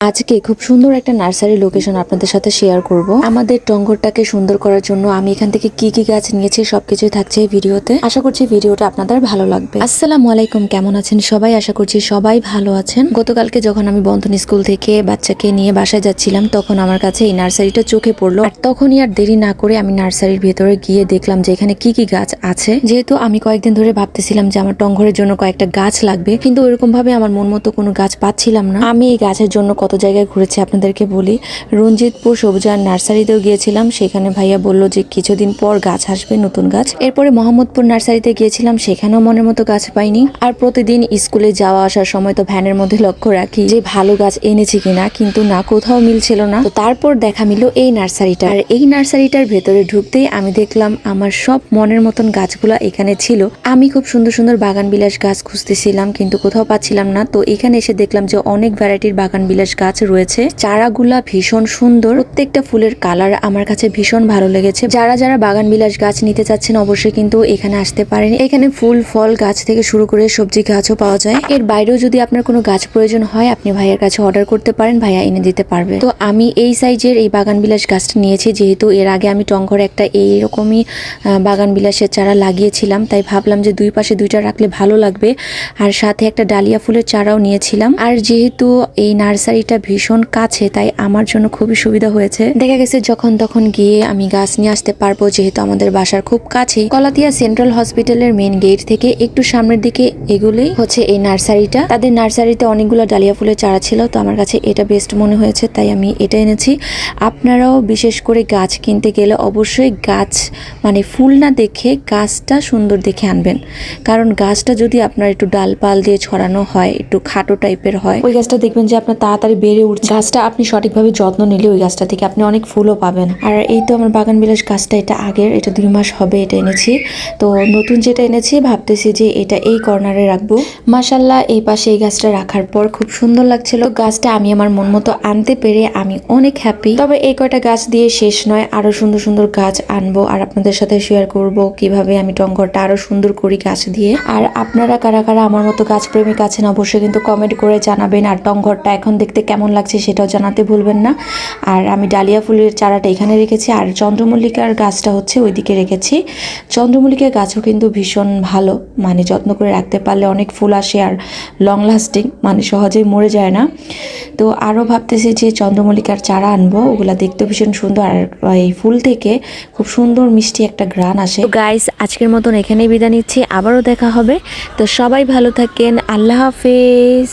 আজকে খুব সুন্দর একটা নার্সারি লোকেশন আপনাদের সাথে শেয়ার করব। আমাদের টঙ্গরটাকে সুন্দর করার জন্য আমি এখান থেকে কি কি গাছ নিয়েছি সবকিছুই থাকছে এই ভিডিওতে। আশা করছি ভিডিওটা আপনাদের ভালো লাগবে। আসসালামু আলাইকুম, কেমন আছেন সবাই? আশা করছি সবাই ভালো আছেন। গতকালকে যখন আমি বন্ধন স্কুল থেকে বাচ্চাকে নিয়ে বাসায় যাচ্ছিলাম তখন আমার কাছে এই নার্সারিটা চোখে পড়লো। আর তখনই আর দেরি না করে আমি নার্সারির ভেতরে গিয়ে দেখলাম যে এখানে কি কি গাছ আছে। যেহেতু আমি কয়েকদিন ধরে ভাবতেছিলাম যে আমার টঙ্গরের জন্য কয়েকটা গাছ লাগবে, কিন্তু ওইরকম ভাবে আমার মন মতো কোনো গাছ পাচ্ছিলাম না। আমি এই গাছের জন্য কত জায়গায় ঘুরেছি আপনাদেরকে বলি। রঞ্জিতপুর সবুজার নার্সারিতেও গিয়েছিলাম, সেখানে ভাইয়া বলল যে কিছুদিন পর গাছ আসবে, নতুন গাছ। এরপরে মোহাম্মদপুর নার্সারিতে গিয়েছিলাম, সেখানেও মনের মতো গাছ পাইনি। আর প্রতিদিন স্কুলে যাওয়া আসার সময় তো ভ্যানের মধ্যে লক্ষ্য রাখি যে ভালো গাছ এনেছি কিনা, কিন্তু না, কোথাও মিলছিল না। তো তারপর দেখা মিলল এই নার্সারিটা। আর এই নার্সারিটার ভেতরে ঢুকতেই আমি দেখলাম আমার সব মনের মতন গাছগুলা এখানে ছিল। আমি খুব সুন্দর সুন্দর বাগান বিলাস গাছ খুঁজতেছিলাম, কিন্তু কোথাও পাচ্ছিলাম না। তো এখানে এসে দেখলাম যে অনেক ভ্যারাইটির বাগান বিলাস গাছ রয়েছে। চারাগুলা ভীষণ সুন্দর, প্রত্যেকটা ফুলের কালার আমার কাছে ভীষণ ভালো লেগেছে। যারা যারা বাগান বিলাস গাছ নিতে চাচ্ছেন অবশ্যই কিন্তু এখানে আসতে পারেন। এখানে ফুল ফল গাছ থেকে শুরু করে সবজি গাছও পাওয়া যায়। এর বাইরেও যদি আপনার কোনো গাছ প্রয়োজন হয় আপনি ভাইয়ের কাছে অর্ডার করতে পারেন, ভাইয়া এনে দিতে পারবে। তো আমি এই সাইজের এই বাগান বিলাস গাছটা নিয়েছি, যেহেতু এর আগে আমি টঙ্গরে একটা এইরকমই বাগান বিলাসের চারা লাগিয়েছিলাম, তাই ভাবলাম যে দুই পাশে দুইটা রাখলে ভালো লাগবে। আর সাথে একটা ডালিয়া ফুলের চারাও নিয়েছিলাম। আর যেহেতু এই নার্সারিটা ভীষণ কাছে তাই আমার জন্য খুবই সুবিধা হয়েছে। দেখা গেছে যখন তখন গিয়ে আমি গাছ নিয়ে আসতে পারবো, যেহেতু আমাদের বাসার খুব কাছেই। কলাতিয়া সেন্ট্রাল হসপিটালের মেন গেট থেকে একটু সামনের দিকে এগুলোই হচ্ছে এই নার্সারিটা। তাদের নার্সারিতে অনেকগুলো ডালিয়া ফুলের চারা ছিল, তো আমার কাছে এটা বেস্ট মনে হয়েছে তাই আমি এটা এনেছি। আপনারাও বিশেষ করে গাছ কিনতে গেলে অবশ্যই গাছ মানে ফুল না দেখে গাছটা সুন্দর দেখে আনবেন, কারণ গাছটা যদি আপনার একটু ডালপাল দিয়ে ছড়ানো হয়, একটু খাটো টাইপের হয়, ওই গাছটা দেখবেন যে আপনার তাড়াতাড়ি বেড়ে উঠছে। গাছটা আপনি সঠিকভাবে যত্ন নিলে ওই গাছটা থেকে আপনি অনেক ফুলও পাবেন। আর এই তো আমার বাগান বিলাস গাছটা, এটা আগের, এটা 2 মাস হবে এটা এনেছি। তো নতুন যেটা এনেছি ভাবতেছি যে এটা এই কর্নারে রাখবো। মাশাল্লাহ এই পাশে এই গাছটা রাখার পর খুব সুন্দর লাগছিল। গাছটা আমি আমার মন মতো আনতে পেরে আমি অনেক হ্যাপি। তবে এই কয়টা গাছ দিয়ে শেষ নয়, আরো সুন্দর সুন্দর গাছ আনবো আর আপনাদের সাথে শেয়ার করব কিভাবে আমি টঙ্গরটা আরো সুন্দর করি গাছ দিয়ে। আর আপনারা কারা কারা আমার মতো গাছ প্রেমিক আছেন অবশ্যই কিন্তু কমেন্ট করে জানাবেন। আর টঙ্গরটা এখন দেখতে কেমন লাগছে সেটাও জানাতে ভুলবেন না। আর আমি ডালিয়া ফুলের চারাটা এখানে রেখেছি, আর চন্দ্রমল্লিকার গাছটা হচ্ছে ওইদিকে রেখেছি। চন্দ্রমল্লিকার গাছও কিন্তু ভীষণ ভালো, মানে যত্ন করে রাখতে পারলে অনেক ফুল আসে আর লং লাস্টিং, মানে সহজেই মরে যায় না। তো আরও ভাবতেছি যে চন্দ্রমল্লিকার চারা আনবো, ওগুলা দেখতে ভীষণ সুন্দর। আর এই ফুল থেকে খুব সুন্দর মিষ্টি একটা ঘ্রাণ আসে। তো গাইস আজকের মতন এখানেই বিদায় নিচ্ছি, আবারও দেখা হবে। তো সবাই ভালো থাকেন, আল্লাহ হাফেজ।